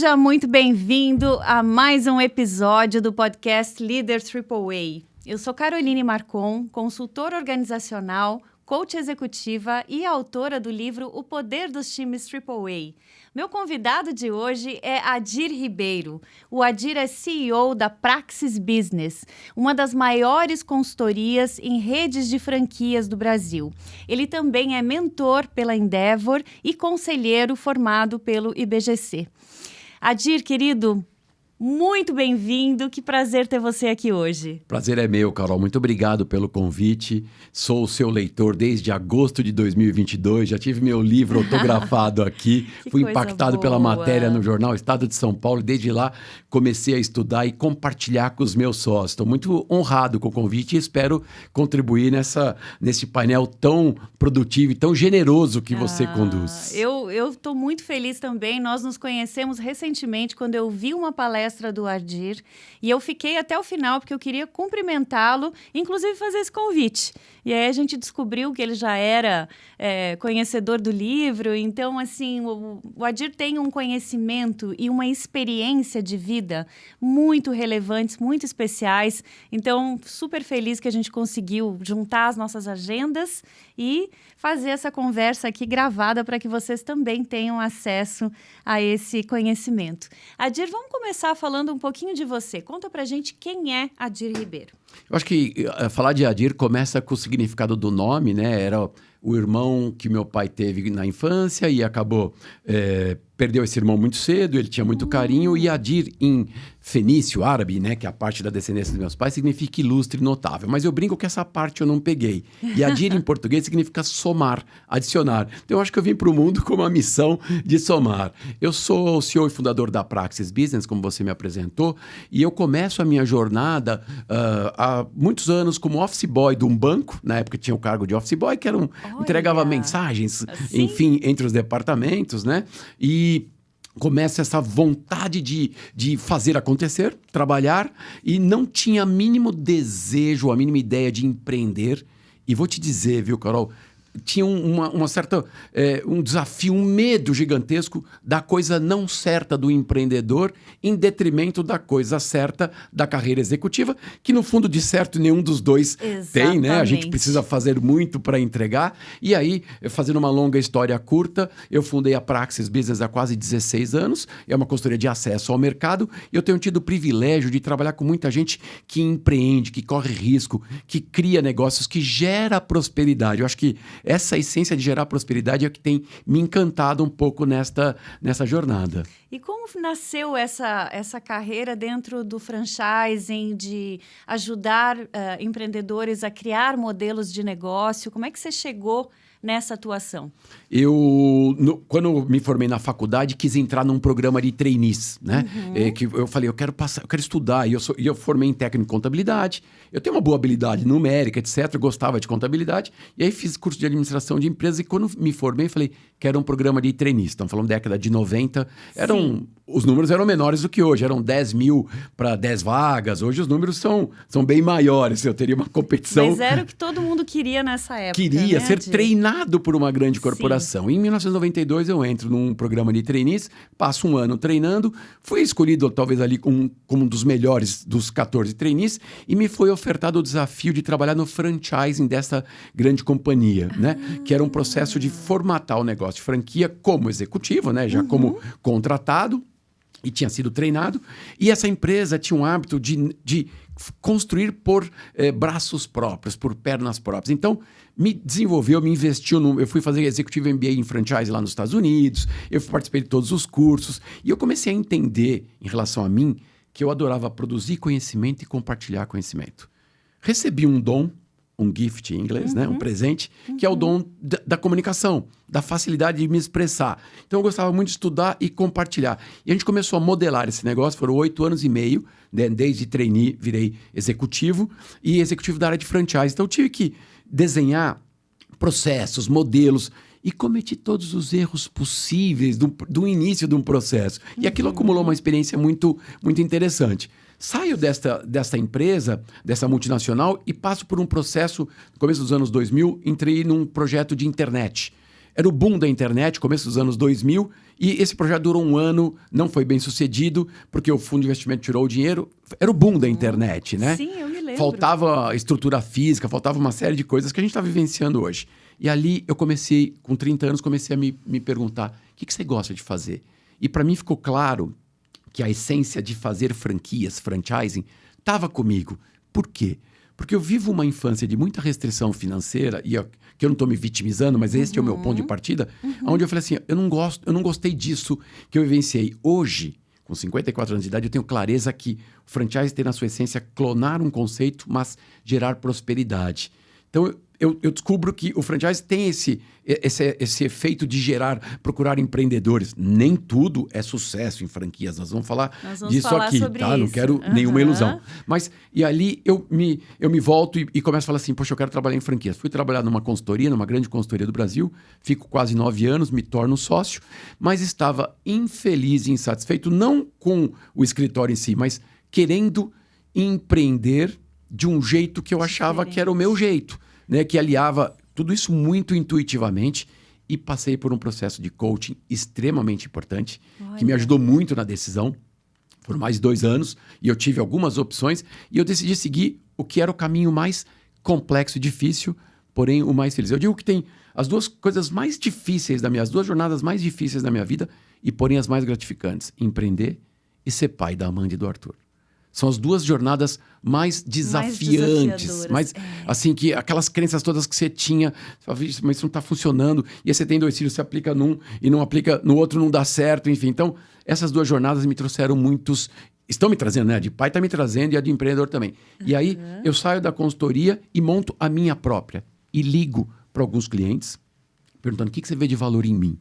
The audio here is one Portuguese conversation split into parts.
Seja muito bem-vindo a mais um episódio do podcast Leaders AAA. Eu sou Caroline Marcon, consultora organizacional, coach executiva e autora do livro O Poder dos Times AAA. Meu convidado de hoje é Adir Ribeiro. O Adir é CEO da Praxis Business, uma das maiores consultorias em redes de franquias do Brasil. Ele também é mentor pela Endeavor e conselheiro formado pelo IBGC. Adir, querido, muito bem-vindo. Que prazer ter você aqui hoje. Prazer é meu, Carol. Muito obrigado pelo convite. Sou o seu leitor desde agosto de 2022. Já tive meu livro autografado aqui. Fui impactado pela matéria no jornal Estado de São Paulo. Desde lá, comecei a estudar e compartilhar com os meus sócios. Estou muito honrado com o convite e espero contribuir nesse painel tão produtivo e tão generoso que você conduz. Eu estou muito feliz também. Nós nos conhecemos recentemente quando eu vi uma palestra do Adir e eu fiquei até o final porque eu queria cumprimentá-lo, inclusive fazer esse convite. E aí a gente descobriu que ele já era conhecedor do livro. Então, assim, o Adir tem um conhecimento e uma experiência de vida muito relevantes, muito especiais. Então, super feliz que a gente conseguiu juntar as nossas agendas e fazer essa conversa aqui gravada para que vocês também tenham acesso a esse conhecimento. Adir, vamos começar falando um pouquinho de você. Conta pra gente quem é Adir Ribeiro. Eu acho que falar de Adir começa com o significado do nome, né? Era o irmão que meu pai teve na infância e acabou... perdeu esse irmão muito cedo, ele tinha muito carinho. E Adir, em fenício, árabe, né, que é a parte da descendência dos meus pais, significa ilustre e notável. Mas eu brinco que essa parte eu não peguei. E Adir, em português, significa somar, adicionar. Então, eu acho que eu vim para o mundo com uma missão de somar. Eu sou o CEO e fundador da Praxis Business, como você me apresentou, e eu começo a minha jornada há muitos anos como office boy de um banco. Na época tinha o cargo de office boy, que era entregava mensagens, enfim, entre os departamentos, né? E começa essa vontade de fazer acontecer, trabalhar, e não tinha mínimo desejo, a mínima ideia de empreender. E vou te dizer, viu, Carol, tinha uma certa, um desafio, um medo gigantesco da coisa não certa do empreendedor em detrimento da coisa certa da carreira executiva, que no fundo de certo nenhum dos dois tem, né? A gente precisa fazer muito para entregar. E aí, fazendo uma longa história curta, eu fundei a Praxis Business há quase 16 anos. É uma consultoria de acesso ao mercado e eu tenho tido o privilégio de trabalhar com muita gente que empreende, que corre risco, que cria negócios, que gera prosperidade. Eu acho que essa essência de gerar prosperidade é o que tem me encantado um pouco nessa jornada. E como nasceu essa carreira dentro do franchising, de ajudar empreendedores a criar modelos de negócio? Como é que você chegou nessa atuação? Quando eu me formei na faculdade, quis entrar num programa de trainees, né? Que eu falei, eu quero estudar. E eu formei em técnico em contabilidade. Eu tenho uma boa habilidade numérica, etc. Eu gostava de contabilidade. E aí fiz curso de administração de empresas. E quando me formei, falei, quero um programa de trainees. Estamos falando da década de 90. Os números eram menores do que hoje. Eram 10 mil para 10 vagas. Hoje os números são bem maiores. Eu teria uma competição... Mas era o que todo mundo queria nessa época, Queria né, ser treinado por uma grande corporação. Em 1992 eu entro num programa de trainees, passo um ano treinando, fui escolhido talvez ali como um dos melhores dos 14 trainees e me foi ofertado o desafio de trabalhar no franchising dessa grande companhia, né? Que era um processo de formatar o negócio de franquia como executivo, né? Já como contratado. E tinha sido treinado. E essa empresa tinha um hábito de construir por braços próprios, por pernas próprias. Então, me desenvolveu, me investiu. Eu fui fazer Executive MBA em franchise lá nos Estados Unidos. Eu participei de todos os cursos. E eu comecei a entender, em relação a mim, que eu adorava produzir conhecimento e compartilhar conhecimento. Recebi um dom, um gift em inglês, né? Um presente, que é o dom da comunicação, da facilidade de me expressar. Então, eu gostava muito de estudar e compartilhar. E a gente começou a modelar esse negócio, foram 8 anos e meio, né? Desde trainee, virei executivo, e executivo da área de franchise. Então, eu tive que desenhar processos, modelos, e cometi todos os erros possíveis do início de um processo. E aquilo acumulou uma experiência muito, muito interessante. Saio desta empresa, dessa multinacional, e passo por um processo, no começo dos anos 2000, entrei num projeto de internet. Era o boom da internet, começo dos anos 2000, e esse projeto durou 1 ano, não foi bem sucedido, porque o fundo de investimento tirou o dinheiro. Era o boom da internet, né? Sim, eu me lembro. Faltava estrutura física, faltava uma série de coisas que a gente está vivenciando hoje. E ali eu comecei, com 30 anos, comecei a me perguntar, o que você gosta de fazer? E para mim ficou claro que a essência de fazer franquias, franchising, estava comigo. Por quê? Porque eu vivo uma infância de muita restrição financeira, que eu não estou me vitimizando, mas este é o meu ponto de partida, onde eu falei assim, eu não gostei disso que eu vivenciei. Hoje, com 54 anos de idade, eu tenho clareza que o franchise tem na sua essência clonar um conceito, mas gerar prosperidade. Então, eu descubro que o franchise tem esse efeito de procurar empreendedores. Nem tudo é sucesso em franquias. Nós vamos falar disso aqui, tá? Não quero nenhuma ilusão. Mas, e ali eu me volto e começo a falar assim, poxa, eu quero trabalhar em franquias. Fui trabalhar numa consultoria, numa grande consultoria do Brasil, fico quase 9 anos, me torno sócio, mas estava infeliz e insatisfeito, não com o escritório em si, mas querendo empreender de um jeito que eu achava que era o meu jeito. Né, que aliava tudo isso muito intuitivamente e passei por um processo de coaching extremamente importante, que me ajudou muito na decisão. Foram mais de 2 anos e eu tive algumas opções e eu decidi seguir o que era o caminho mais complexo e difícil, porém o mais feliz. Eu digo que tem as 2 coisas mais difíceis as 2 jornadas mais difíceis da minha vida e porém as mais gratificantes, empreender e ser pai da Amanda e do Arthur. São as 2 jornadas mais desafiantes. Assim, que aquelas crenças todas que você tinha, você fala, mas isso não está funcionando. E aí você tem 2 filhos, você aplica num e não aplica no outro, não dá certo, enfim. Então, essas 2 jornadas me trouxeram muitos... Estão me trazendo, né? A de pai está me trazendo e a de empreendedor também. E aí, eu saio da consultoria e monto a minha própria. E ligo para alguns clientes, perguntando, o que você vê de valor em mim?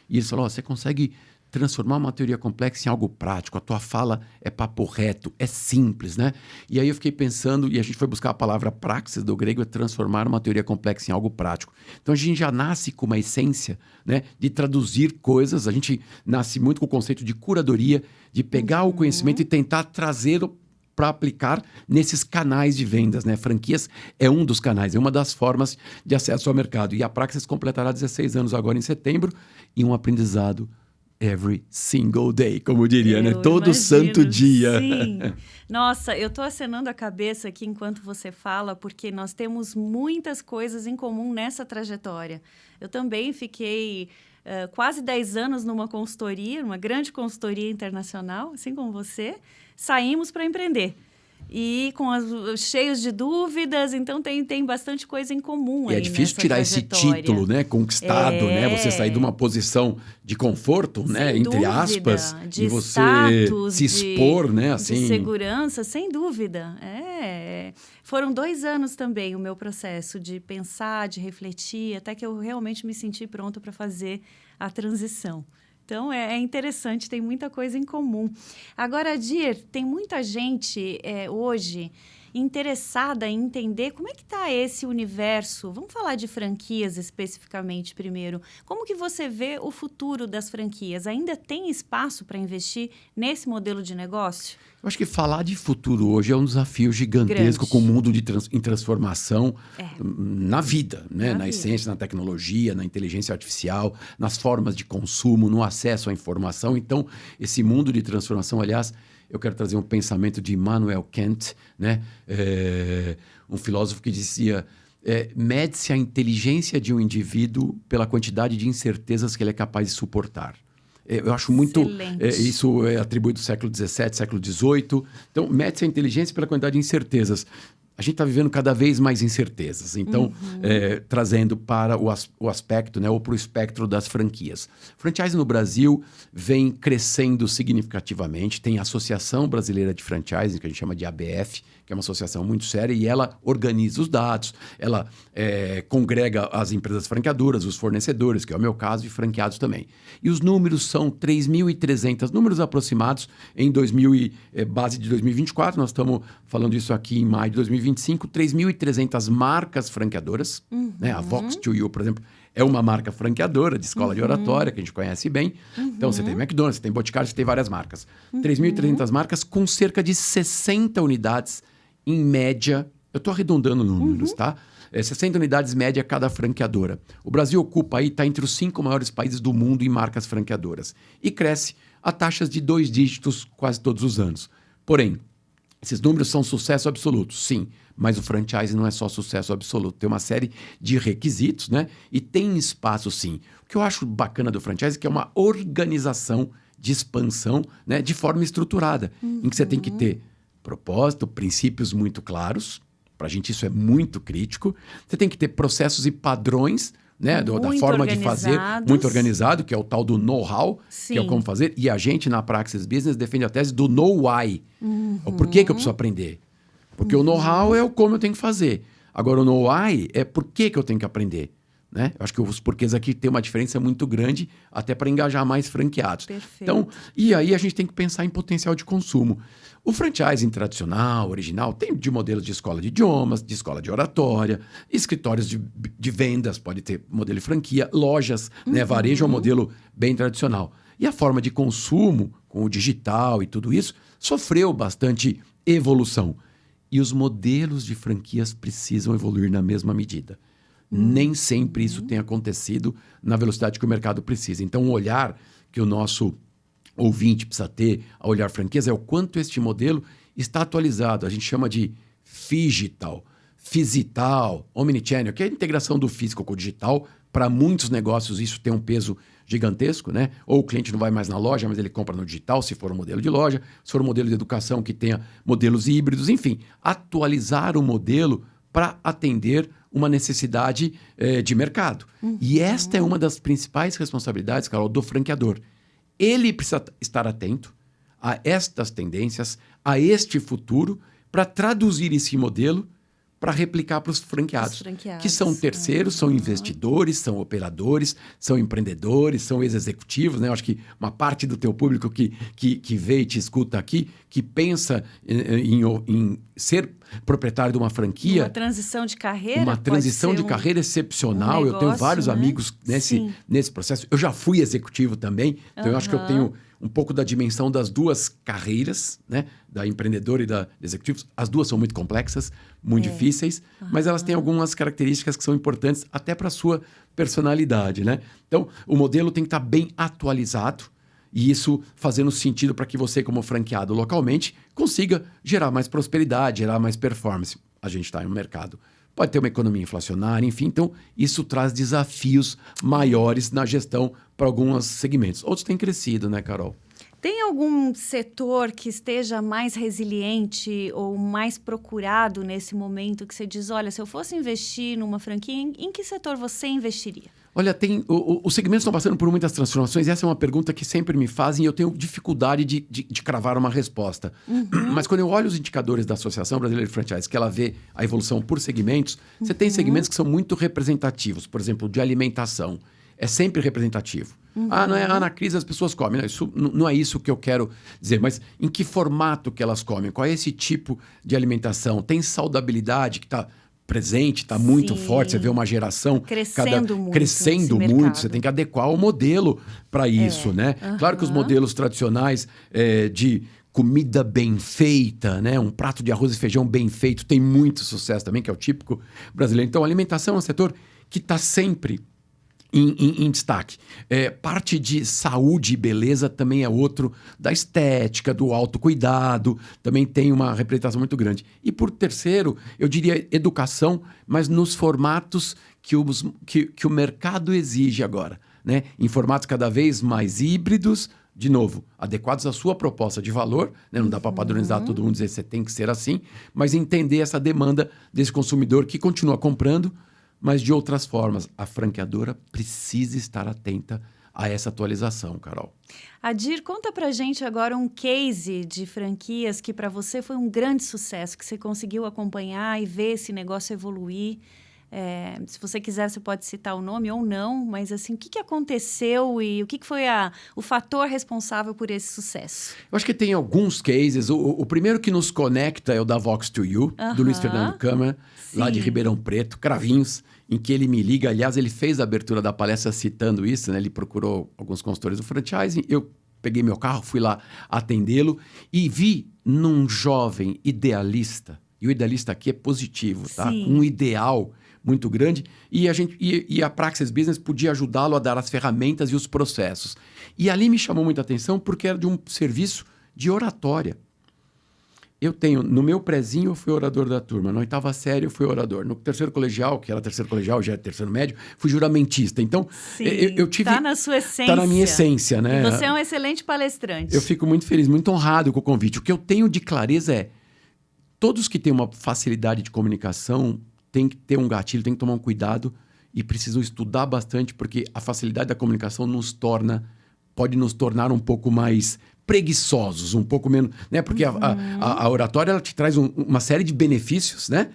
E eles falam, você consegue transformar uma teoria complexa em algo prático, a tua fala é papo reto, é simples, né? E aí eu fiquei pensando, e a gente foi buscar a palavra praxis do grego, é transformar uma teoria complexa em algo prático. Então a gente já nasce com uma essência, né, de traduzir coisas, a gente nasce muito com o conceito de curadoria, de pegar o conhecimento e tentar trazê-lo para aplicar nesses canais de vendas, né? Franquias é um dos canais, é uma das formas de acesso ao mercado. E a Praxis completará 16 anos agora em setembro, e um aprendizado every single day, como eu diria, né? Todo santo dia. Sim. Nossa, eu tô acenando a cabeça aqui enquanto você fala, porque nós temos muitas coisas em comum nessa trajetória. Eu também fiquei quase 10 anos numa consultoria, uma grande consultoria internacional, assim como você. Saímos para empreender. E cheios de dúvidas, então tem bastante coisa em comum. E é difícil tirar esse título, né, conquistado, né? Você sair de uma posição de conforto, né, entre aspas, de e você status, se expor, né, assim. De segurança, sem dúvida. Foram 2 anos também o meu processo de pensar, de refletir, até que eu realmente me senti pronta para fazer a transição. Então, é interessante, tem muita coisa em comum. Agora, Adir, tem muita gente hoje interessada em entender como é que está esse universo. Vamos falar de franquias especificamente primeiro. Como que você vê o futuro das franquias? Ainda tem espaço para investir nesse modelo de negócio? Eu acho que falar de futuro hoje é um desafio gigantesco com o mundo em transformação na vida, né? Na essência, na tecnologia, na inteligência artificial, nas formas de consumo, no acesso à informação. Então, esse mundo de transformação, aliás, eu quero trazer um pensamento de Immanuel Kant, né? Um filósofo que dizia, mede-se a inteligência de um indivíduo pela quantidade de incertezas que ele é capaz de suportar. Eu acho muito... isso é atribuído do século XVII, século XVIII. Então, mede-se a inteligência pela quantidade de incertezas. A gente está vivendo cada vez mais incertezas. Então, trazendo para o aspecto, né, ou para o espectro das franquias. Franchise no Brasil vem crescendo significativamente. Tem a Associação Brasileira de Franchising, que a gente chama de ABF, que é uma associação muito séria, e ela organiza os dados, ela congrega as empresas franqueadoras, os fornecedores, que é o meu caso, e franqueados também. E os números são 3.300, números aproximados em base de 2024, nós estamos falando isso aqui em maio de 2025, 3.300 marcas franqueadoras, né? A Vox2U, por exemplo, é uma marca franqueadora de escola de oratória, que a gente conhece bem. Então, você tem McDonald's, você tem Boticário, você tem várias marcas. 3.300 marcas com cerca de 60 unidades em média. Eu estou arredondando números, tá? 60 unidades média cada franqueadora. O Brasil ocupa aí, está entre os 5 maiores países do mundo em marcas franqueadoras. E cresce a taxas de 2 dígitos quase todos os anos. Porém, esses números são sucesso absoluto, sim. Mas o franchise não é só sucesso absoluto. Tem uma série de requisitos, né? E tem espaço, sim. O que eu acho bacana do franchise é que é uma organização de expansão, né, de forma estruturada, em que você tem que ter propósito, princípios muito claros. Para a gente isso é muito crítico. Você tem que ter processos e padrões, né, da forma de fazer, muito organizado, que é o tal do know-how, que é o como fazer. E a gente, na Praxis Business, defende a tese do know-why. O porquê que eu preciso aprender. Porque o know-how é o como eu tenho que fazer. Agora, o know-why é por que eu tenho que aprender. Né? Eu acho que os porquês aqui tem uma diferença muito grande, até para engajar mais franqueados. Perfeito. Então, e aí a gente tem que pensar em potencial de consumo. O franchising tradicional, original, tem de modelos de escola de idiomas, de escola de oratória, escritórios de vendas, pode ter modelo de franquia, lojas, né? Varejo é um modelo bem tradicional. E a forma de consumo, com o digital e tudo isso, sofreu bastante evolução. E os modelos de franquias precisam evoluir na mesma medida. Nem sempre isso tem acontecido na velocidade que o mercado precisa. Então, o olhar que o nosso ouvinte precisa ter ao olhar franquias é o quanto este modelo está atualizado. A gente chama de phygital, omnichannel, que é a integração do físico com o digital. Para muitos negócios isso tem um peso gigantesco, né? Ou o cliente não vai mais na loja, mas ele compra no digital, se for um modelo de loja, se for um modelo de educação que tenha modelos híbridos, enfim, atualizar o modelo para atender uma necessidade de mercado. E esta é uma das principais responsabilidades, Carol, do franqueador. Ele precisa estar atento a estas tendências, a este futuro, para traduzir esse modelo para replicar para os franqueados, que são terceiros, são investidores, são operadores, são empreendedores, são ex-executivos, né? Eu acho que uma parte do teu público que vê e te escuta aqui, que pensa em ser proprietário de uma franquia. Uma transição de carreira. Uma transição de carreira excepcional. Negócio, eu tenho vários amigos nesse processo. Eu já fui executivo também, então eu acho que eu tenho um pouco da dimensão das duas carreiras, né? Da empreendedora e da executivos. As duas são muito complexas, muito difíceis, mas elas têm algumas características que são importantes até para a sua personalidade, né? Então, o modelo tem que estar bem atualizado e isso fazendo sentido para que você, como franqueado localmente, consiga gerar mais prosperidade, gerar mais performance. A gente está em um mercado. Pode ter uma economia inflacionária, enfim. Então, isso traz desafios maiores na gestão para alguns segmentos. Outros têm crescido, né, Carol? Tem algum setor que esteja mais resiliente ou mais procurado nesse momento que você diz, olha, se eu fosse investir numa franquia, em que setor você investiria? Olha, os segmentos estão passando por muitas transformações e essa é uma pergunta que sempre me fazem e eu tenho dificuldade de cravar uma resposta. Mas quando eu olho os indicadores da Associação Brasileira de Franchise, que ela vê a evolução por segmentos, você tem segmentos que são muito representativos. Por exemplo, de alimentação. É sempre representativo. Na crise as pessoas comem. Não é isso que eu quero dizer. Mas em que formato que elas comem? Qual é esse tipo de alimentação? Tem saudabilidade que está presente, está muito forte. Você vê uma geração crescendo muito. Você tem que adequar o modelo para isso, né? Claro que os modelos tradicionais de comida bem feita, né? Um prato de arroz e feijão bem feito tem muito sucesso também, que é o típico brasileiro. Então, a alimentação é um setor que está sempre em destaque. Parte de saúde e beleza também é outro, da estética, do autocuidado, também tem uma representação muito grande. E por terceiro, eu diria educação, mas nos formatos que o mercado exige agora, né? Em formatos cada vez mais híbridos, de novo, adequados à sua proposta de valor, né? Não dá para padronizar todo mundo e dizer que você tem que ser assim, mas entender essa demanda desse consumidor que continua comprando, mas de outras formas. A franqueadora precisa estar atenta a essa atualização, Carol. Adir, conta pra gente agora um case de franquias que para você foi um grande sucesso, que você conseguiu acompanhar e ver esse negócio evoluir. Se você quiser, você pode citar o nome ou não, mas assim, o que aconteceu e o que foi o fator responsável por esse sucesso? Eu acho que tem alguns cases. O primeiro que nos conecta é o da Vox to You, do Luiz Fernando Câmara, lá de Ribeirão Preto, Cravinhos, em que ele me liga. Aliás, ele fez a abertura da palestra citando isso, né? Ele procurou alguns consultores do franchising. Eu peguei meu carro, fui lá atendê-lo e vi num jovem idealista E o idealista aqui é positivo, tá? Sim. Um ideal muito grande. E a Praxis Business podia ajudá-lo a dar as ferramentas e os processos. E ali me chamou muita atenção porque era de um serviço de oratória. Eu tenho, no meu prezinho eu fui orador da turma, na 8ª série eu fui orador, no terceiro colegial, que era terceiro colegial, já era terceiro médio, fui juramentista. Então, Sim, eu tive... Tá na sua essência. Tá na minha essência, né? E você é um excelente palestrante. Eu fico muito feliz, muito honrado com o convite. O que eu tenho de clareza é, todos que têm uma facilidade de comunicação têm que ter um gatilho, têm que tomar um cuidado e precisam estudar bastante, porque a facilidade da comunicação pode nos tornar um pouco mais preguiçosos, um pouco menos, né? Porque a oratória ela te traz uma série de benefícios, né?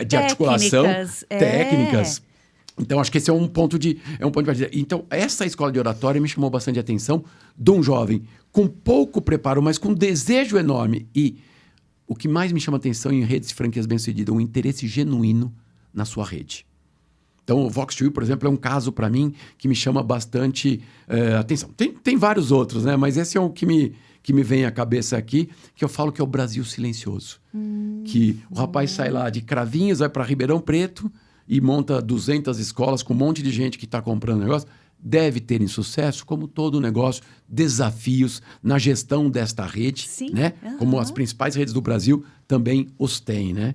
De articulação, técnicas. Então, acho que esse é um ponto de partida. Então, essa escola de oratória me chamou bastante atenção de um jovem com pouco preparo, mas com desejo enorme. E o que mais me chama atenção em redes de franquias bem-sucedidas, um interesse genuíno na sua rede. Então, o Vox2, por exemplo, é um caso para mim que me chama bastante atenção. Tem vários outros, né? Mas esse é o que me vem à cabeça aqui, que eu falo que é o Brasil silencioso. Que o rapaz sai lá de Cravinhos, vai para Ribeirão Preto e monta 200 escolas com um monte de gente que está comprando negócio. Deve ter insucesso, como todo negócio, desafios na gestão desta rede, Sim. né? Como as principais redes do Brasil também os têm, né?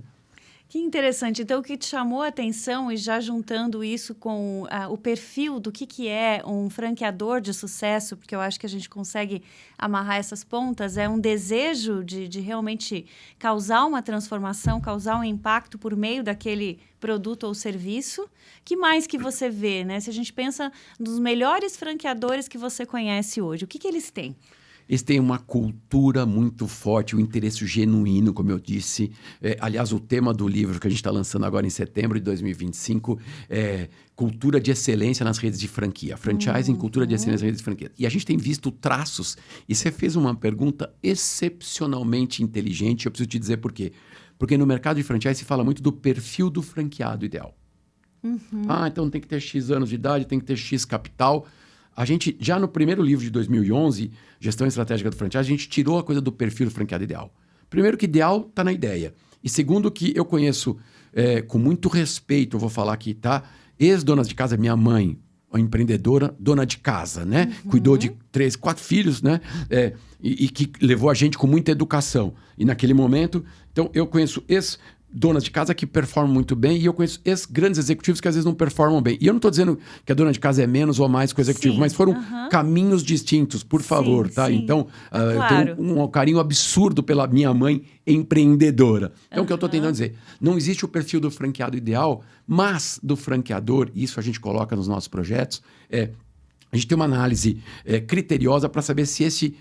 Que interessante. Então, o que te chamou a atenção, e já juntando isso com o perfil do que é um franqueador de sucesso, porque eu acho que a gente consegue amarrar essas pontas, é um desejo de realmente causar uma transformação, causar um impacto por meio daquele produto ou serviço. Que mais que você vê, né? Se a gente pensa nos melhores franqueadores que você conhece hoje, o que eles têm? Eles têm uma cultura muito forte, um interesse genuíno, como eu disse. Aliás, o tema do livro que a gente está lançando agora em setembro de 2025 é Cultura de Excelência nas Redes de Franquia. Franchising, Cultura de Excelência nas Redes de Franquia. E a gente tem visto traços, e você fez uma pergunta excepcionalmente inteligente, eu preciso te dizer por quê. Porque no mercado de franchise se fala muito do perfil do franqueado ideal. Então tem que ter X anos de idade, tem que ter X capital. A gente, já no primeiro livro de 2011, Gestão Estratégica do Franchise, a gente tirou a coisa do perfil do franqueado ideal. Primeiro que ideal está na ideia. E segundo que eu conheço, com muito respeito, eu vou falar aqui, tá? Ex-donas de casa, minha mãe, uma empreendedora, dona de casa, né? Cuidou de 3, 4 filhos, né? E que levou a gente com muita educação. E naquele momento, então eu conheço donas de casa que performam muito bem e eu conheço grandes executivos que às vezes não performam bem. E eu não estou dizendo que a dona de casa é menos ou mais que o executivo, mas foram caminhos distintos, por favor, tá? Sim. Então, Claro. eu tenho um carinho absurdo pela minha mãe empreendedora. Então, o que eu estou tentando dizer, não existe o perfil do franqueado ideal, mas do franqueador, isso a gente coloca nos nossos projetos, a gente tem uma análise criteriosa para saber se esse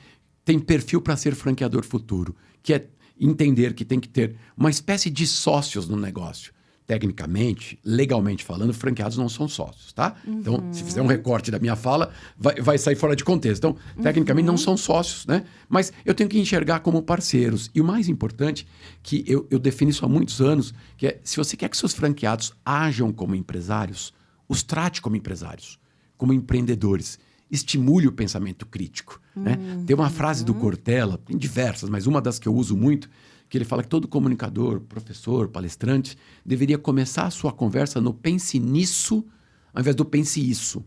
tem perfil para ser franqueador futuro, que é entender que tem que ter uma espécie de sócios no negócio. Tecnicamente, legalmente falando, franqueados não são sócios, tá? Então, se fizer um recorte da minha fala, vai sair fora de contexto. Então, tecnicamente não são sócios, né? Mas eu tenho que enxergar como parceiros. E o mais importante, que eu defino isso há muitos anos, que é, se você quer que seus franqueados ajam como empresários, os trate como empresários, como empreendedores. Estimule o pensamento crítico. Né? Tem uma frase do Cortella, tem diversas, mas uma das que eu uso muito, que ele fala que todo comunicador, professor, palestrante, deveria começar a sua conversa no pense nisso, ao invés do pense isso.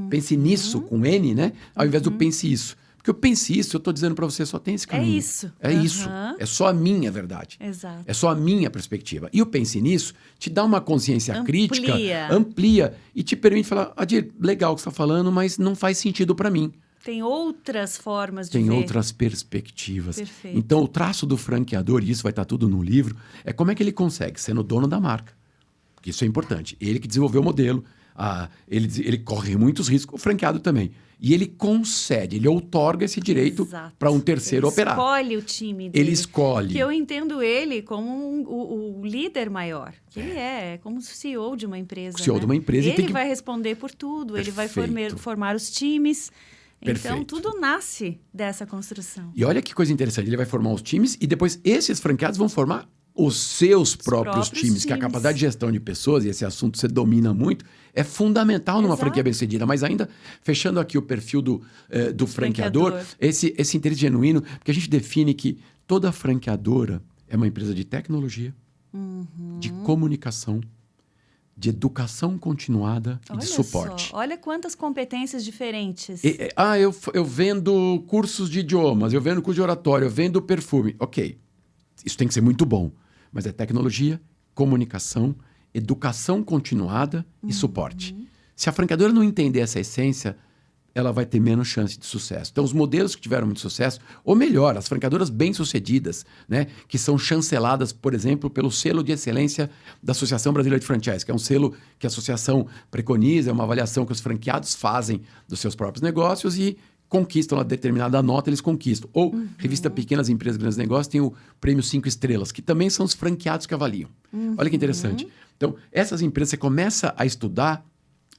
Pense nisso, com N, né? Ao invés do pense isso. Porque eu pense isso, eu estou dizendo para você, só tem esse caminho. É isso. É isso. É só a minha verdade. Exato. É só a minha perspectiva. E o pense nisso te dá uma consciência crítica, amplia e te permite falar, Adir, legal o que você está falando, mas não faz sentido para mim. Tem outras formas de ver. Tem outras perspectivas. Perfeito. Então, o traço do franqueador, e isso vai estar tudo no livro, é como é que ele consegue, sendo dono da marca. Porque isso é importante. Ele que desenvolveu o modelo, ele corre muitos riscos, o franqueado também. E ele concede, ele outorga esse direito para um terceiro operar. Ele escolhe o time dele. Ele escolhe. Que eu entendo ele como o líder maior. Que ele é como o CEO de uma empresa. CEO, né? De uma empresa. Ele vai responder por tudo, Perfeito. Ele vai formar os times. Perfeito. Então, tudo nasce dessa construção. E olha que coisa interessante, ele vai formar os times e depois esses franqueados vão formar os seus próprios times, que a capacidade de gestão de pessoas, e esse assunto você domina muito, é fundamental numa franquia bem-sucedida. Mas ainda, fechando aqui o perfil do franqueador, esse interesse genuíno, porque a gente define que toda franqueadora É uma empresa de tecnologia, de comunicação, de educação continuada e Olha de suporte. só, olha quantas competências diferentes. Eu vendo cursos de idiomas, eu vendo curso de oratório, eu vendo perfume. Ok, isso tem que ser muito bom. Mas é tecnologia, comunicação, educação continuada e suporte. Se a franqueadora não entender essa essência, ela vai ter menos chance de sucesso. Então, os modelos que tiveram muito sucesso, ou melhor, as franqueadoras bem-sucedidas, né, que são chanceladas, por exemplo, pelo selo de excelência da Associação Brasileira de Franchise, que é um selo que a associação preconiza, é uma avaliação que os franqueados fazem dos seus próprios negócios e conquistam uma determinada nota, eles conquistam. Ou, revista Pequenas Empresas, Grandes Negócios, tem o prêmio 5 estrelas, que também são os franqueados que avaliam. Olha que interessante. Então, essas empresas, você começa a estudar,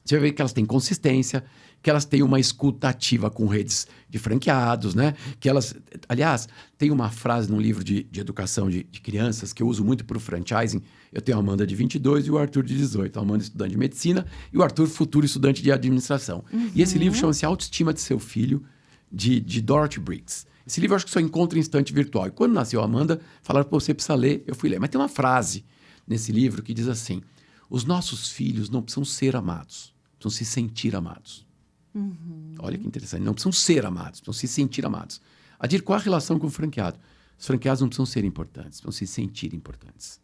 você vai ver que elas têm consistência, que elas têm uma escuta ativa com redes de franqueados, né? Que elas... Aliás, tem uma frase num livro de educação de crianças que eu uso muito para o franchising. Eu tenho a Amanda de 22 e o Arthur de 18. A Amanda estudante de medicina e o Arthur futuro estudante de administração. E esse livro chama-se Autoestima de Seu Filho, de Dorothy Briggs. Esse livro eu acho que só encontra em estante virtual. E quando nasceu a Amanda, falaram, pô, você precisa ler. Eu fui ler. Mas tem uma frase nesse livro que diz assim: os nossos filhos não precisam ser amados, precisam se sentir amados. Olha que interessante. Não precisam ser amados, precisam se sentir amados. Adir, qual a relação com o franqueado? Os franqueados não precisam ser importantes, precisam se sentir importantes.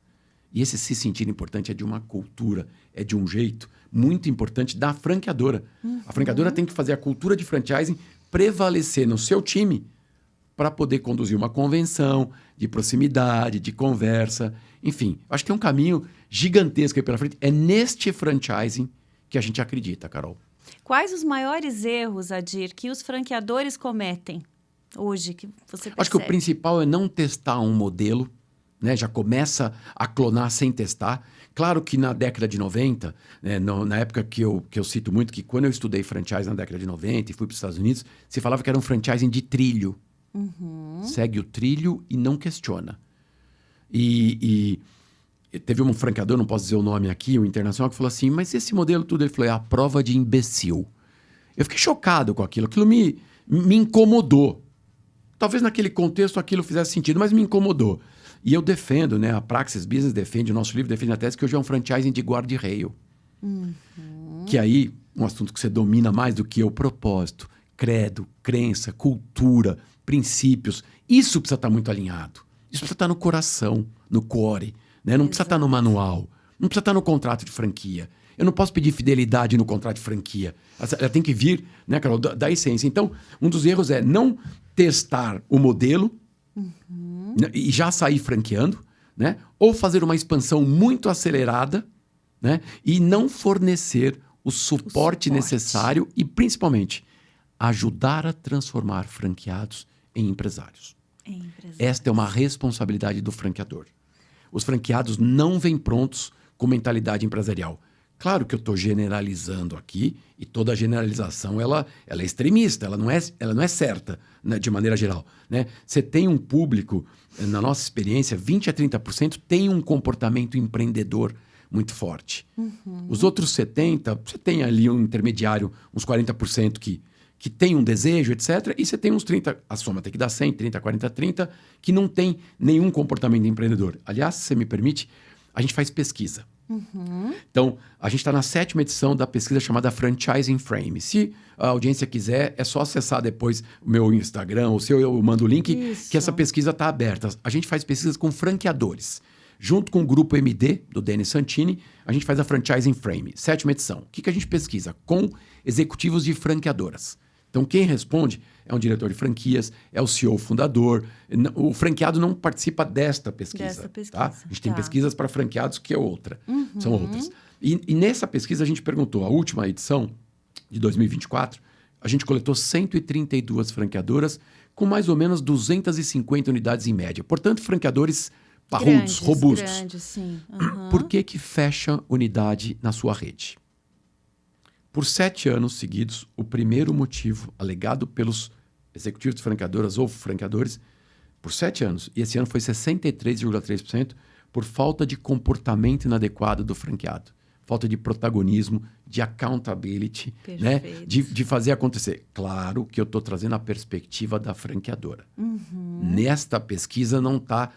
E esse se sentir importante é de uma cultura, é de um jeito muito importante da franqueadora. A franqueadora tem que fazer a cultura de franchising prevalecer no seu time para poder conduzir uma convenção de proximidade, de conversa. Enfim, acho que tem um caminho gigantesco aí pela frente. É neste franchising que a gente acredita, Carol. Quais os maiores erros, Adir, que os franqueadores cometem hoje, que você percebe? Acho que o principal é não testar um modelo, né? Já começa a clonar sem testar. Claro que na década de 90, né, na época que eu cito muito, que quando eu estudei franchise na década de 90 e fui para os Estados Unidos, se falava que era um franchising de trilho. Segue o trilho e não questiona. E teve um franqueador, não posso dizer o nome aqui, um internacional, que falou assim, mas esse modelo tudo, ele falou, é a prova de imbecil. Eu fiquei chocado com aquilo me incomodou. Talvez naquele contexto aquilo fizesse sentido, mas me incomodou. E eu defendo, né, a Praxis Business defende, o nosso livro defende a tese que hoje é um franchising de guarda-rail. Que aí, um assunto que você domina mais do que o propósito, credo, crença, cultura, princípios, isso precisa estar muito alinhado. Isso precisa estar no coração, no core. Né? Não precisa estar no manual, não precisa estar no contrato de franquia. Eu não posso pedir fidelidade no contrato de franquia. Ela tem que vir, né, Carol, da essência. Então, um dos erros é não testar o modelo e já sair franqueando, né? Ou fazer uma expansão muito acelerada, né? E não fornecer o suporte necessário e, principalmente, ajudar a transformar franqueados em empresários. Esta é uma responsabilidade do franqueador. Os franqueados não vêm prontos com mentalidade empresarial. Claro que eu estou generalizando aqui e toda generalização ela é extremista, ela não é certa, né, de maneira geral. Né? Você tem um público, na nossa experiência, 20% a 30% tem um comportamento empreendedor muito forte. Os outros 70%, você tem ali um intermediário, uns 40% que tem um desejo, etc. E você tem uns 30%, a soma tem que dar 100, 30, 40, 30%, que não tem nenhum comportamento empreendedor. Aliás, se você me permite, a gente faz pesquisa. Então, a gente está na 7ª edição da pesquisa chamada Franchising Frame. Se a audiência quiser, é só acessar depois o meu Instagram, ou se eu mando o link, que essa pesquisa está aberta. A gente faz pesquisas com franqueadores. Junto com o Grupo MD, do Denis Santini, a gente faz a Franchising Frame, 7ª edição. O que a gente pesquisa? Com executivos de franqueadoras. Então, quem responde é um diretor de franquias, é o CEO fundador. O franqueado não participa desta pesquisa. Tá? A gente tem pesquisas para franqueados que é outra. São outras. E nessa pesquisa a gente perguntou, a última edição de 2024, a gente coletou 132 franqueadoras com mais ou menos 250 unidades em média. Portanto, franqueadores parrudos, robustos. Grandes, sim. Por que fecha unidade na sua rede? Por 7 anos seguidos, o primeiro motivo alegado pelos executivos de franqueadoras ou franqueadores, por 7 anos, e esse ano foi 63,3%, por falta de comportamento inadequado do franqueado. falta de protagonismo, de accountability, né? De fazer acontecer. Claro que eu estou trazendo a perspectiva da franqueadora. Nesta pesquisa não está...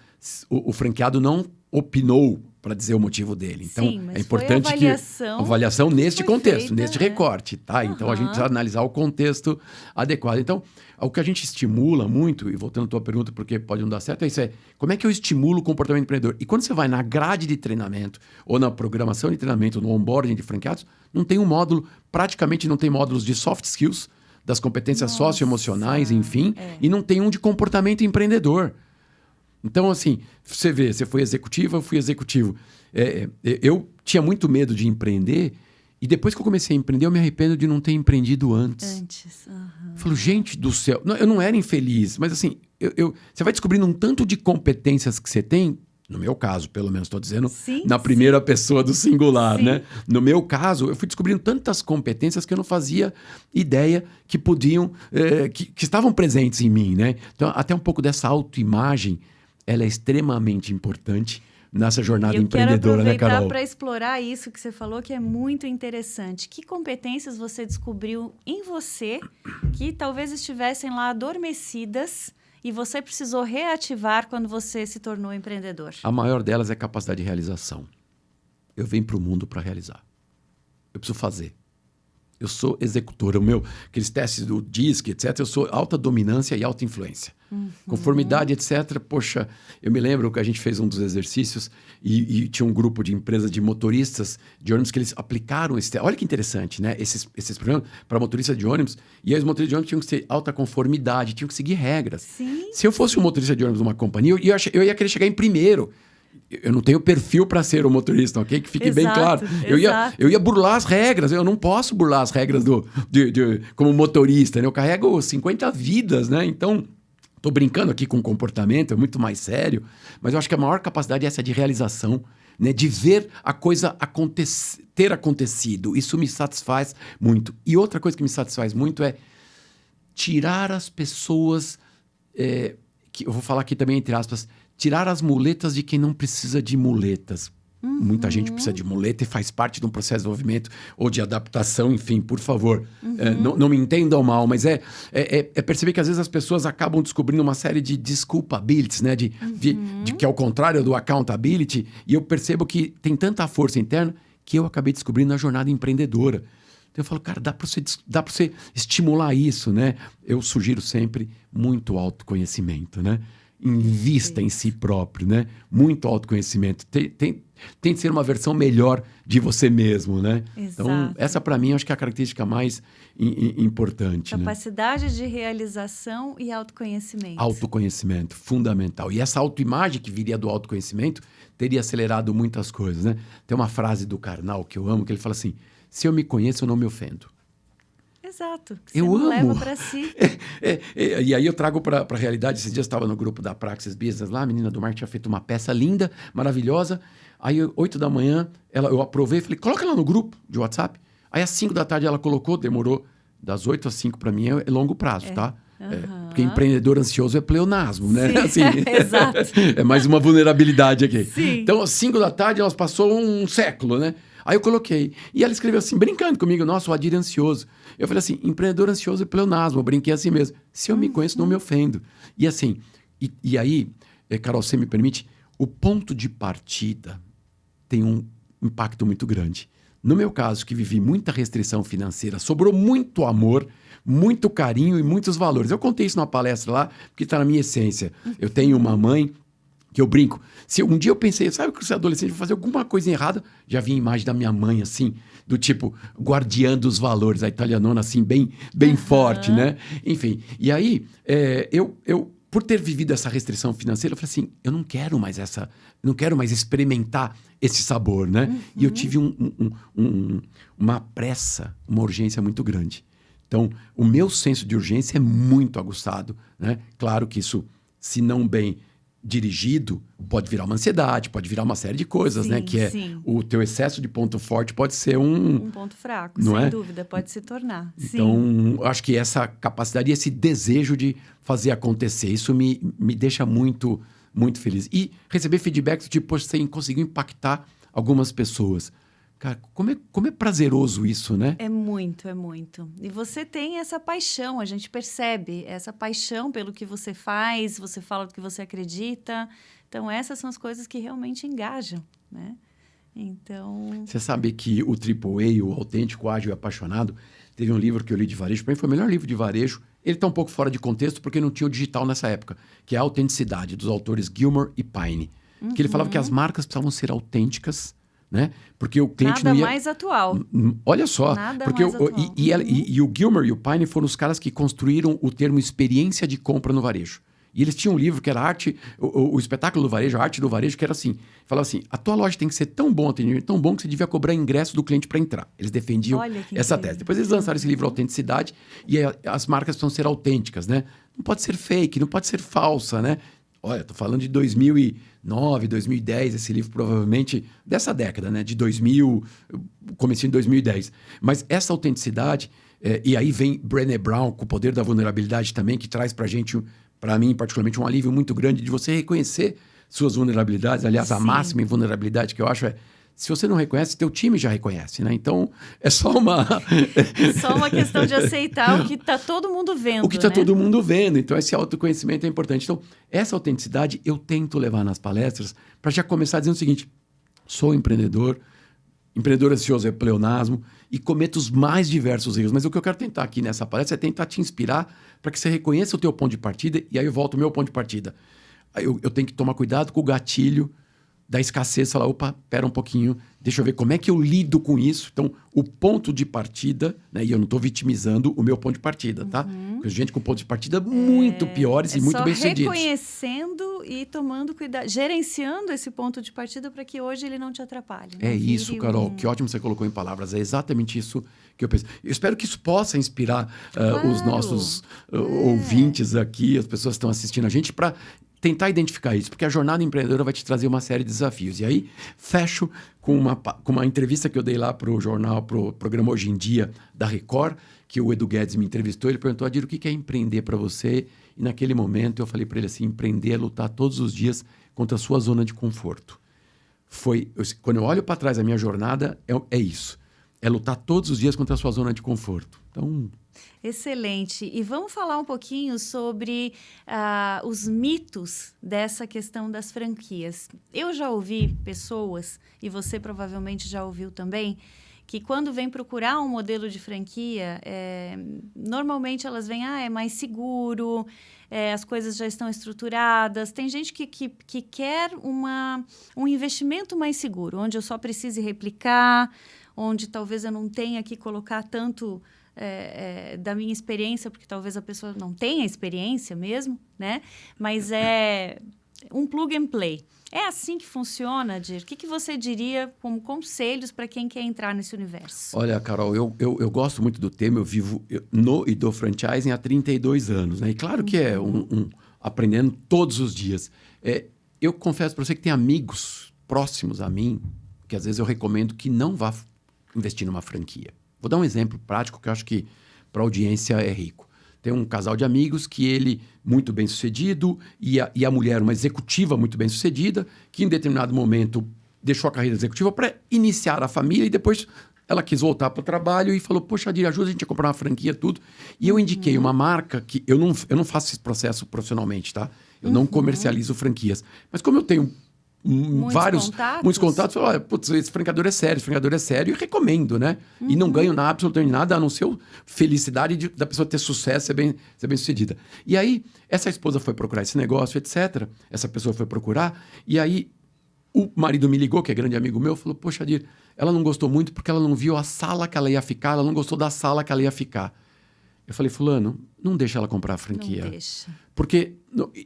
O franqueado não opinou para dizer o motivo dele. Então, sim, mas é importante que a avaliação neste contexto, neste recorte, tá? Então, a gente precisa analisar o contexto adequado. Então, o que a gente estimula muito, e voltando à tua pergunta, porque pode não dar certo, é isso, como é que eu estimulo o comportamento empreendedor? E quando você vai na grade de treinamento, ou na programação de treinamento, no onboarding de franqueados, não tem um módulo, praticamente não tem módulos de soft skills, das competências socioemocionais, enfim, e não tem um de comportamento empreendedor. Então, assim, você vê, você foi executiva, eu fui executivo. Eu tinha muito medo de empreender e depois que eu comecei a empreender, eu me arrependo de não ter empreendido antes. Eu falo, gente do céu, eu não era infeliz, mas assim, você vai descobrindo um tanto de competências que você tem, no meu caso, pelo menos estou dizendo, na primeira pessoa do singular, né? No meu caso, eu fui descobrindo tantas competências que eu não fazia ideia que podiam, que estavam presentes em mim, né? Então, até um pouco dessa autoimagem, ela é extremamente importante nessa jornada empreendedora, né, Carol? Eu quero aproveitar para explorar isso que você falou, que é muito interessante. Que competências você descobriu em você que talvez estivessem lá adormecidas e você precisou reativar quando você se tornou empreendedor? A maior delas é a capacidade de realização. Eu venho para o mundo para realizar. Eu preciso fazer. Eu sou executor. Aqueles testes do DISC, etc., eu sou alta dominância e alta influência. Conformidade, etc. Poxa, eu me lembro que a gente fez um dos exercícios e tinha um grupo de empresas de motoristas de ônibus que eles aplicaram esse teste. Olha que interessante, né? Esses programas para motoristas de ônibus. E aí os motoristas de ônibus tinham que ter alta conformidade, tinham que seguir regras. Se eu fosse um motorista de ônibus de uma companhia, eu ia querer chegar em primeiro. Eu não tenho perfil para ser um motorista, ok? Que fique bem claro. Eu ia burlar as regras. Eu não posso burlar as regras como motorista, né? Eu carrego 50 vidas, né? Então, estou brincando aqui com o comportamento, é muito mais sério. Mas eu acho que a maior capacidade é essa de realização, né? De ver a coisa ter acontecido. Isso me satisfaz muito. E outra coisa que me satisfaz muito é tirar as pessoas... que eu vou falar aqui também entre aspas... Tirar as muletas de quem não precisa de muletas. Muita gente precisa de muleta e faz parte de um processo de desenvolvimento ou de adaptação, enfim, por favor. Não me entendam mal, mas é perceber que às vezes as pessoas acabam descobrindo uma série de desculpabilities, né? De que é o contrário do accountability. E eu percebo que tem tanta força interna que eu acabei descobrindo na jornada empreendedora. Então eu falo, cara, dá para você estimular isso, né? Eu sugiro sempre muito autoconhecimento, né? Invista em si próprio, né? Muito autoconhecimento. Tem de ser uma versão melhor de você mesmo, né? Exato. Então, essa para mim acho que é a característica mais importante. Capacidade de realização e autoconhecimento. Autoconhecimento, fundamental. E essa autoimagem que viria do autoconhecimento teria acelerado muitas coisas, né? Tem uma frase do Karnal que eu amo, que ele fala assim, se eu me conheço, eu não me ofendo. Exato. Você não leva para si. E aí eu trago para a realidade. Esses dias eu estava no grupo da Praxis Business lá, a menina do marketing tinha feito uma peça linda, maravilhosa. Aí, 8 da manhã, eu aprovei e falei, coloca ela no grupo de WhatsApp. Aí, às 5 da tarde, ela colocou, demorou das 8 às 5 para mim, é longo prazo, tá? Porque empreendedor ansioso é pleonasmo, né? Sim, assim, exato. É mais uma vulnerabilidade aqui. Sim. Então, às 5 da tarde, elas passou um século, né? Aí eu coloquei. E ela escreveu assim, brincando comigo, nossa, o Adir é ansioso. Eu falei assim, empreendedor ansioso é pleonasmo. Eu brinquei assim mesmo. Se eu me conheço, não me ofendo. E assim, e aí, Carol, você me permite, o ponto de partida tem um impacto muito grande. No meu caso, que vivi muita restrição financeira, sobrou muito amor, muito carinho e muitos valores. Eu contei isso numa palestra lá, porque está na minha essência. Eu tenho uma mãe que eu brinco. Se um dia eu pensei, sabe que você é adolescente, vou fazer alguma coisa errada, já vi a imagem da minha mãe, assim, do tipo, guardiã dos valores, a italianona, assim, bem forte, né? Enfim, e aí, eu por ter vivido essa restrição financeira, eu falei assim, eu não quero mais experimentar esse sabor, né? E eu tive uma pressa, uma urgência muito grande. Então, o meu senso de urgência é muito aguçado, né? Claro que isso, se não bem dirigido, pode virar uma ansiedade, pode virar uma série de coisas, sim, né? Que o teu excesso de ponto forte pode ser um ponto fraco, não sem é? dúvida, pode se tornar. Então, acho que essa capacidade, esse desejo de fazer acontecer, isso me deixa muito, muito feliz. E receber feedbacks do tipo, poxa, você conseguiu impactar algumas pessoas. Cara, como é prazeroso isso, né? É muito, é muito. E você tem essa paixão, a gente percebe essa paixão pelo que você faz, você fala do que você acredita. Então, essas são as coisas que realmente engajam, né? Então... Você sabe que o AAA, o Autêntico, Ágil e Apaixonado, teve um livro que eu li de varejo, para mim foi o melhor livro de varejo. Ele está um pouco fora de contexto porque não tinha o digital nessa época, que é a Autenticidade, dos autores Gilmore e Pine. Que ele falava que as marcas precisavam ser autênticas, né? Porque o cliente Nada não ia... mais atual. Olha só. Nada porque mais atual. E o Gilmore e o Pine foram os caras que construíram o termo experiência de compra no varejo. E eles tinham um livro que era arte, o espetáculo do varejo, a arte do varejo, que era assim. Falava assim, a tua loja tem que ser tão bom, atendimento tão bom, que você devia cobrar ingresso do cliente para entrar. Eles defendiam essa tese. Depois eles lançaram esse livro Autenticidade, e as marcas precisam ser autênticas, né? Não pode ser fake, não pode ser falsa, né? Olha, tô falando de 2009, 2010, esse livro provavelmente dessa década, né? De 2000, comecinho de 2010. Mas essa autenticidade, e aí vem Brené Brown com o poder da vulnerabilidade também, que traz pra gente, para mim particularmente, um alívio muito grande de você reconhecer suas vulnerabilidades. Aliás, a máxima em vulnerabilidade que eu acho é, se você não reconhece, teu time já reconhece, né? Então, é só uma... Só uma questão de aceitar o que está todo mundo vendo, o que está né? todo mundo vendo. Então, esse autoconhecimento é importante. Então, essa autenticidade eu tento levar nas palestras para já começar dizendo o seguinte, sou empreendedor ansioso é pleonasmo, e cometo os mais diversos erros. Mas o que eu quero tentar aqui nessa palestra é tentar te inspirar para que você reconheça o teu ponto de partida, e aí eu volto ao meu ponto de partida. Eu tenho que tomar cuidado com o gatilho da escassez, falar, opa, pera um pouquinho, deixa eu ver como é que eu lido com isso. Então, o ponto de partida, né, e eu não estou vitimizando o meu ponto de partida, tá? Porque gente com pontos de partida muito piores e muito bem-sucedidos. Só reconhecendo e tomando cuidado, gerenciando esse ponto de partida para que hoje ele não te atrapalhe. É isso, Carol, que ótimo você colocou em palavras, é exatamente isso que eu penso. Eu espero que isso possa inspirar os nossos ouvintes aqui, as pessoas que estão assistindo a gente, para tentar identificar isso, porque a jornada empreendedora vai te trazer uma série de desafios. E aí, fecho com uma entrevista que eu dei lá para o jornal, para o programa Hoje em Dia, da Record, que o Edu Guedes me entrevistou. Ele perguntou, Adir, o que é empreender para você? E naquele momento eu falei para ele assim, empreender é lutar todos os dias contra a sua zona de conforto. Quando eu olho para trás a minha jornada, é isso. É lutar todos os dias contra a sua zona de conforto. Então... Excelente. E vamos falar um pouquinho sobre os mitos dessa questão das franquias. Eu já ouvi pessoas, e você provavelmente já ouviu também, que quando vem procurar um modelo de franquia, normalmente elas vêm, é mais seguro, as coisas já estão estruturadas. Tem gente que quer um investimento mais seguro, onde eu só precise replicar, onde talvez eu não tenha que colocar tanto... da minha experiência, porque talvez a pessoa não tenha experiência mesmo, né? Mas é um plug and play. É assim que funciona, Adir? O que você diria como conselhos para quem quer entrar nesse universo? Olha, Carol, eu gosto muito do tema, eu vivo no e do franchising há 32 anos, né? E claro que é aprendendo todos os dias. Eu confesso para você que tem amigos próximos a mim, que às vezes eu recomendo que não vá investir numa franquia. Vou dar um exemplo prático que eu acho que para a audiência é rico. Tem um casal de amigos que ele, muito bem sucedido, e a mulher, uma executiva muito bem sucedida, que em determinado momento deixou a carreira executiva para iniciar a família e depois ela quis voltar para o trabalho e falou, poxa, Adir, ajuda a gente a comprar uma franquia, tudo. E eu indiquei uma marca que eu não faço esse processo profissionalmente, tá? Eu não comercializo franquias. Mas como eu tenho... muitos contatos, olha, putz, esse franqueador é sério, e recomendo, né? E não ganho absolutamente nada, a não ser felicidade da pessoa ter sucesso, ser bem sucedida. E aí, essa esposa foi procurar esse negócio, etc. Essa pessoa foi procurar, e aí o marido me ligou, que é grande amigo meu, falou, poxa, Adir, ela não gostou muito porque ela não viu a sala que ela ia ficar, ela não gostou da sala que ela ia ficar. Eu falei, fulano, não deixa ela comprar a franquia. Não deixa. Porque,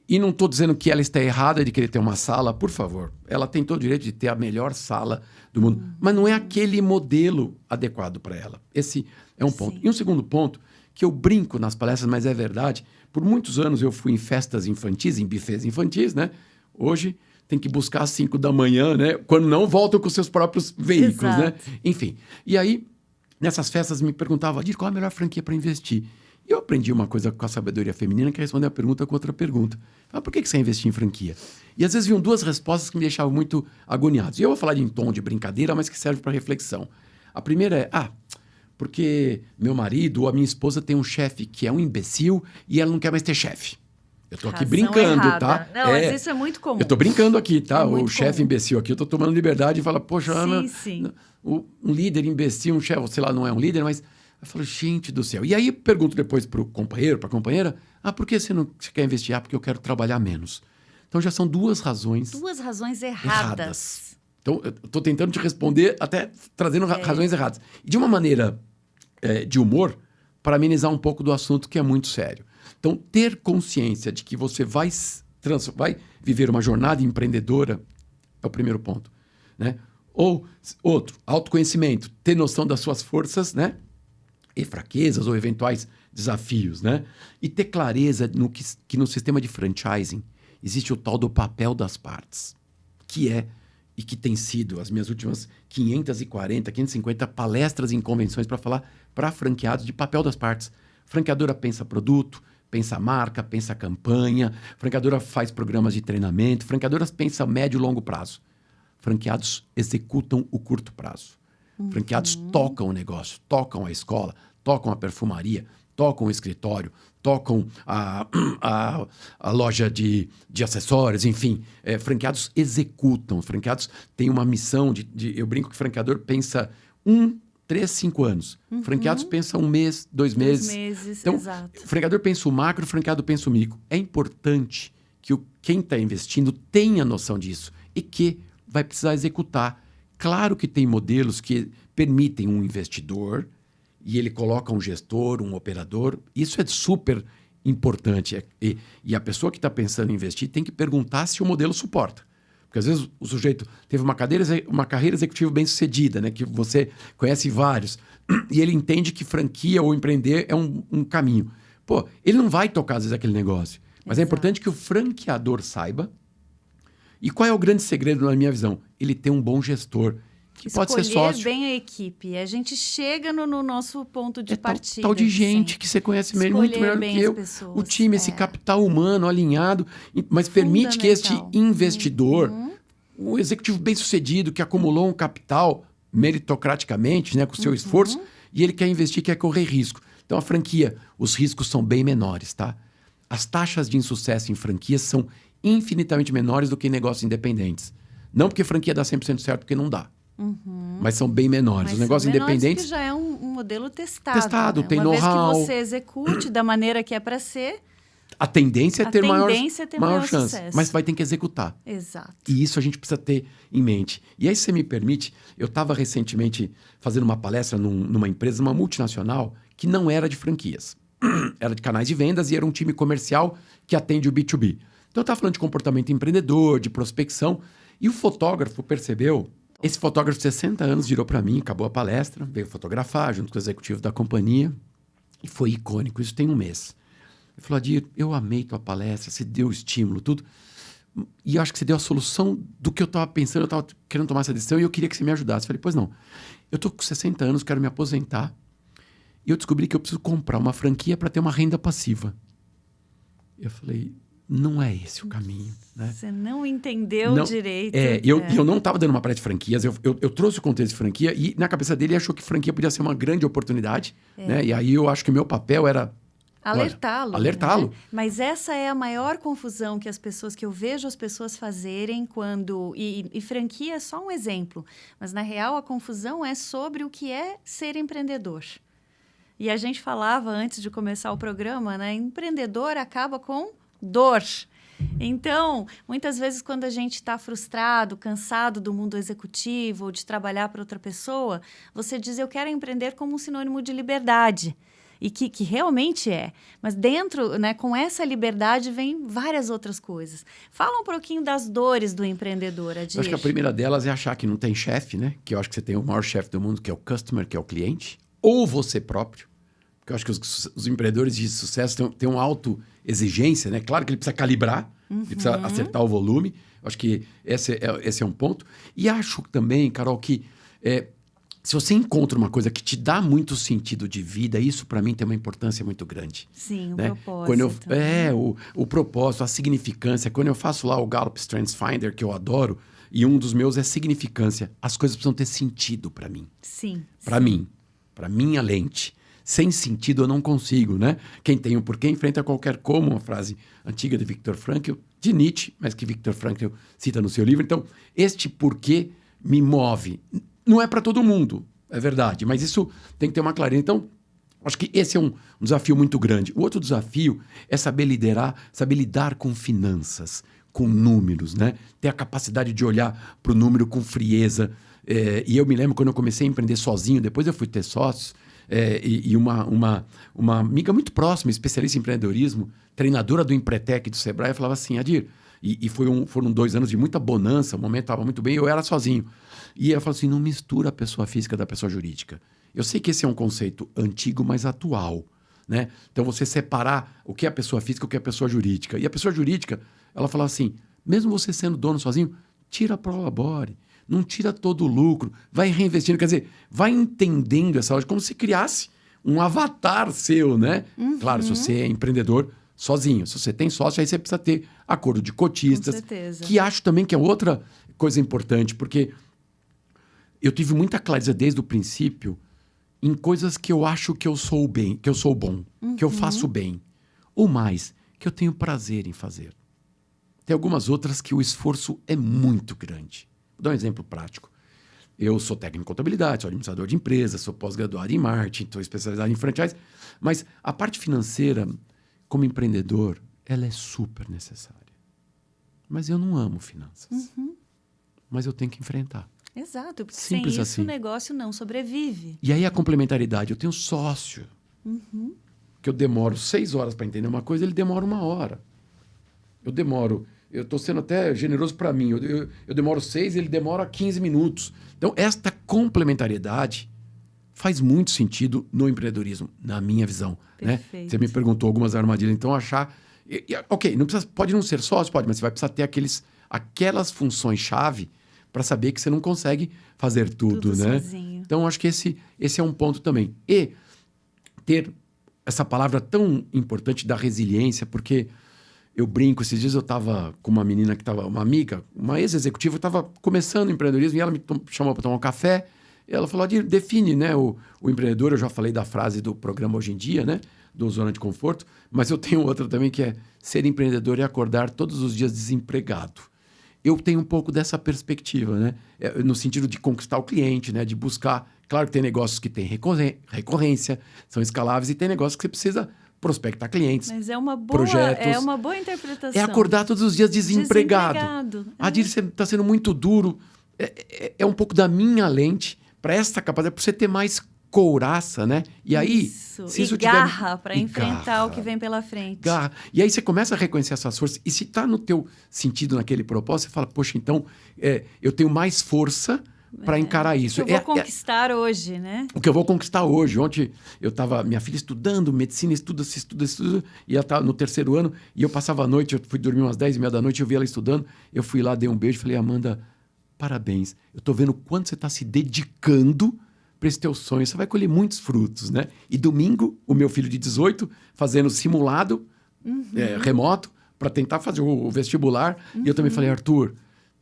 e não estou dizendo que ela está errada de querer ter uma sala, por favor. Ela tem todo o direito de ter a melhor sala do mundo. Mas não é aquele modelo adequado para ela. Esse é um ponto. E um segundo ponto, que eu brinco nas palestras, mas é verdade. Por muitos anos eu fui em festas infantis, em buffets infantis, né? Hoje tem que buscar às 5 da manhã, né? Quando não voltam com seus próprios veículos, né? Enfim. E aí... Nessas festas me perguntavam, Adir, qual é a melhor franquia para investir? Eu aprendi uma coisa com a sabedoria feminina, que é responder a pergunta com outra pergunta. Por que você quer investir em franquia? E às vezes vinham duas respostas que me deixavam muito agoniados. E eu vou falar em tom de brincadeira, mas que serve para reflexão. A primeira é, porque meu marido ou a minha esposa tem um chefe que é um imbecil e ela não quer mais ter chefe. Eu tô aqui brincando, errada. tá? Não, mas isso é muito comum. Eu tô brincando aqui, tá? O chefe imbecil aqui, eu tô tomando liberdade e fala, poxa, Ana, sim. Um líder imbecil, um chefe, sei lá, não é um líder, mas... Eu falo, gente do céu. E aí pergunto depois pro companheiro, pra companheira, por que você quer investir? Porque eu quero trabalhar menos. Então já são duas razões... Duas razões erradas. Então, eu tô tentando te responder até trazendo razões erradas. E de uma maneira de humor, para amenizar um pouco do assunto que é muito sério. Então, ter consciência de que você vai viver uma jornada empreendedora é o primeiro ponto, né? Ou, outro, autoconhecimento. Ter noção das suas forças, né? E fraquezas ou eventuais desafios, né? E ter clareza que no sistema de franchising existe o tal do papel das partes, que é e que tem sido as minhas últimas 550 palestras em convenções para falar para franqueados de papel das partes. Franqueadora pensa produto, pensa marca, pensa campanha, franqueadora faz programas de treinamento, franqueadoras pensa médio e longo prazo. Franqueados executam o curto prazo. Franqueados tocam o negócio, tocam a escola, tocam a perfumaria, tocam o escritório, tocam a loja de acessórios, enfim. Franqueados executam, franqueados têm uma missão eu brinco que franqueador pensa 3, 5 anos. Franqueados pensa 1 mês, 2 meses. 2 meses, então, exato. O franqueador pensa o macro, o franqueado pensa o micro. É importante que quem está investindo tenha noção disso e que vai precisar executar. Claro que tem modelos que permitem um investidor e ele coloca um gestor, um operador. Isso é super importante. E a pessoa que está pensando em investir tem que perguntar se o modelo suporta. Porque às vezes o sujeito teve uma carreira executiva bem sucedida, né? Que você conhece vários, e ele entende que franquia ou empreender é um caminho. Pô, ele não vai tocar às vezes aquele negócio. Mas é importante que o franqueador saiba. E qual é o grande segredo na minha visão? Ele ter um bom gestor, que pode ser sócio. Escolher bem a equipe. A gente chega no nosso ponto de partida. Tal de gente que você conhece muito melhor do que eu. Pessoas, o time, esse capital humano alinhado, mas permite que este investidor, um executivo bem-sucedido, que acumulou um capital meritocraticamente, né, com o seu esforço, e ele quer investir, quer correr risco. Então, a franquia, os riscos são bem menores, tá? As taxas de insucesso em franquias são infinitamente menores do que em negócios independentes. Não porque franquia dá 100% certo, porque não dá. Mas são bem menores. Os negócios independentes... que já é um modelo testado. Né? Tem know-how. Uma vez que você execute da maneira que é para ser... A tendência é ter maior chance. Sucesso. Mas vai ter que executar. Exato. E isso a gente precisa ter em mente. E aí, se você me permite, eu estava recentemente fazendo uma palestra numa empresa, uma multinacional, que não era de franquias. Era de canais de vendas e era um time comercial que atende o B2B. Então, eu estava falando de comportamento empreendedor, de prospecção. E o fotógrafo percebeu... Esse fotógrafo de 60 anos virou para mim, acabou a palestra, veio fotografar junto com o executivo da companhia. E foi icônico, isso tem 1 mês. Ele falou, Adir, eu amei tua palestra, você deu estímulo, tudo. E eu acho que você deu a solução do que eu estava pensando, eu estava querendo tomar essa decisão e eu queria que você me ajudasse. Eu falei, pois não, eu estou com 60 anos, quero me aposentar. E eu descobri que eu preciso comprar uma franquia para ter uma renda passiva. Eu falei... Não é esse o caminho, né? Você não entendeu direito. Eu não estava dando uma palestra de franquias, eu trouxe o contexto de franquia e na cabeça dele ele achou que franquia podia ser uma grande oportunidade, né? E aí eu acho que o meu papel era... Alertá-lo. Alertá-lo. Né? Mas essa é a maior confusão que eu vejo as pessoas fazerem quando... E franquia é só um exemplo, mas na real a confusão é sobre o que é ser empreendedor. E a gente falava antes de começar o programa, né? Empreendedor acaba com... dor. Então, muitas vezes quando a gente está frustrado, cansado do mundo executivo ou de trabalhar para outra pessoa, você diz, eu quero empreender como um sinônimo de liberdade. E que realmente é. Mas dentro, né, com essa liberdade, vem várias outras coisas. Fala um pouquinho das dores do empreendedor, Adir. Eu acho que a primeira delas é achar que não tem chefe, né? Que eu acho que você tem o maior chefe do mundo, que é o customer, que é o cliente. Ou você próprio. Porque eu acho que os empreendedores de sucesso têm uma autoexigência, né? Claro que ele precisa calibrar, ele precisa acertar o volume. Eu acho que esse é um ponto. E acho também, Carol, que se você encontra uma coisa que te dá muito sentido de vida, isso para mim tem uma importância muito grande. Sim, o né? propósito. O propósito, a significância. Quando eu faço lá o Gallup Strengths Finder, que eu adoro, e um dos meus é significância. As coisas precisam ter sentido para mim. Sim. Para mim, para minha lente. Sem sentido eu não consigo, né? Quem tem um porquê enfrenta qualquer como, uma frase antiga de Viktor Frankl, de Nietzsche, mas que Viktor Frankl cita no seu livro. Então, este porquê me move. Não é para todo mundo, é verdade, mas isso tem que ter uma clareza. Então, acho que esse é um desafio muito grande. O outro desafio é saber liderar, saber lidar com finanças, com números, né? Ter a capacidade de olhar para o número com frieza. E eu me lembro quando eu comecei a empreender sozinho, depois eu fui ter sócios, e uma amiga muito próxima, especialista em empreendedorismo, treinadora do Empretec do Sebrae, falava assim, Adir, foram 2 anos de muita bonança, o momento estava muito bem, eu era sozinho. E ela falou assim, não mistura a pessoa física da pessoa jurídica. Eu sei que esse é um conceito antigo, mas atual, né? Então, você separar o que é a pessoa física e o que é a pessoa jurídica. E a pessoa jurídica, ela falava assim, mesmo você sendo dono sozinho, tira a prolabore, não tira todo o lucro, vai reinvestindo, quer dizer, vai entendendo essa lógica como se criasse um avatar seu, né? Uhum. Claro, se você é empreendedor sozinho, se você tem sócio, aí você precisa ter acordo de cotistas. Com certeza. Que acho também que é outra coisa importante, porque eu tive muita clareza desde o princípio em coisas que eu acho que eu sou bem, que eu sou bom, que eu faço bem. Ou mais, que eu tenho prazer em fazer. Tem algumas outras que o esforço é muito grande. Vou dar um exemplo prático. Eu sou técnico em contabilidade, sou administrador de empresas, sou pós-graduado em marketing, estou especializado em franchise. Mas a parte financeira, como empreendedor, ela é super necessária. Mas eu não amo finanças. Mas eu tenho que enfrentar. Exato, porque Simples sem isso assim. o negócio não sobrevive. E aí a complementaridade, eu tenho sócio, que eu demoro 6 horas para entender uma coisa, ele demora 1 hora. Eu estou sendo até generoso para mim, eu demoro 6, ele demora 15 minutos. Então, esta complementariedade faz muito sentido no empreendedorismo, na minha visão. Né? Você me perguntou algumas armadilhas, então achar... ok, pode não ser sócio, pode, mas você vai precisar ter aquelas funções-chave para saber que você não consegue fazer tudo, né? Sozinho. Então, acho que esse é um ponto também. E ter essa palavra tão importante da resiliência, porque eu brinco, esses dias eu estava com uma menina que estava, uma amiga, uma ex-executiva, estava começando o empreendedorismo e ela me chamou para tomar um café. E ela falou, define, né, o empreendedor. Eu já falei da frase do programa Hoje em Dia, né, do Zona de Conforto, mas eu tenho outra também que é ser empreendedor e acordar todos os dias desempregado. Eu tenho um pouco dessa perspectiva, né? No sentido de conquistar o cliente, né? De buscar... Claro que tem negócios que têm recorrência, são escaláveis, e tem negócios que você precisa prospectar clientes, Mas é uma boa, projetos. é uma boa interpretação. É acordar todos os dias desempregado. Adir, você está sendo muito duro. É um pouco da minha lente para essa capacidade, para você ter mais couraça, né? E aí... Se isso garra para enfrentar o que vem pela frente. Garra. E aí você começa a reconhecer essas forças. E se está no teu sentido, naquele propósito, você fala, poxa, então eu tenho mais força para encarar isso. O que eu vou conquistar hoje, né? O que eu vou conquistar hoje. Ontem eu estava, minha filha estudando medicina, estuda, e ela está no 3º ano, e eu passava a noite, eu fui dormir umas 10h30 da noite, eu vi ela estudando, eu fui lá, dei um beijo, falei, Amanda, parabéns. Eu estou vendo o quanto você está se dedicando para esse teu sonho, você vai colher muitos frutos, né? E domingo, o meu filho de 18, fazendo simulado remoto, para tentar fazer o vestibular, e eu também falei, Arthur,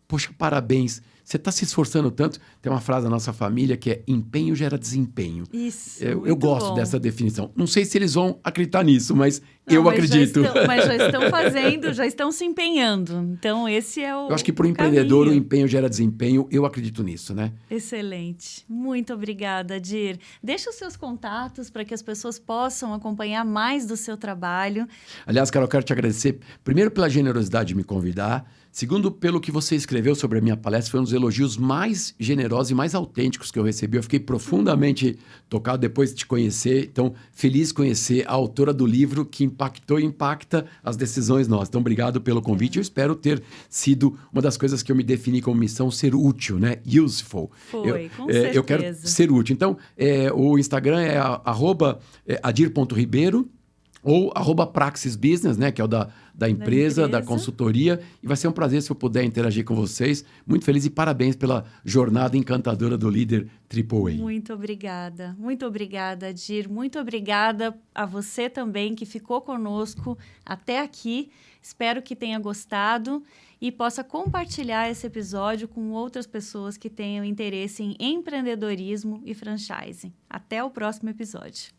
poxa, parabéns, você está se esforçando tanto. Tem uma frase da nossa família que é empenho gera desempenho. Isso, eu gosto dessa definição. Não sei se eles vão acreditar nisso, mas eu acredito. Mas já estão fazendo, já estão se empenhando. Então, esse é o Eu acho que para o empreendedor o empenho gera desempenho. Eu acredito nisso, né? Excelente. Muito obrigada, Adir. Deixa os seus contatos para que as pessoas possam acompanhar mais do seu trabalho. Aliás, Carol, eu quero te agradecer, primeiro, pela generosidade de me convidar. Segundo, pelo que você escreveu sobre a minha palestra, foi um dos elogios mais generosos e mais autênticos que eu recebi. Eu fiquei profundamente tocado depois de te conhecer. Então, feliz conhecer a autora do livro que impactou e impacta as decisões nossas. Então, obrigado pelo convite. Eu espero ter sido uma das coisas que eu me defini como missão, ser útil, né? Useful. Com certeza. Eu quero ser útil. Então, o Instagram é @adir.ribeiro. ou @Praxis Business, né, que é o da empresa, da consultoria. E vai ser um prazer se eu puder interagir com vocês. Muito feliz e parabéns pela jornada encantadora do líder AAA. Muito obrigada, Adir. Muito obrigada a você também que ficou conosco até aqui. Espero que tenha gostado e possa compartilhar esse episódio com outras pessoas que tenham interesse em empreendedorismo e franchising. Até o próximo episódio.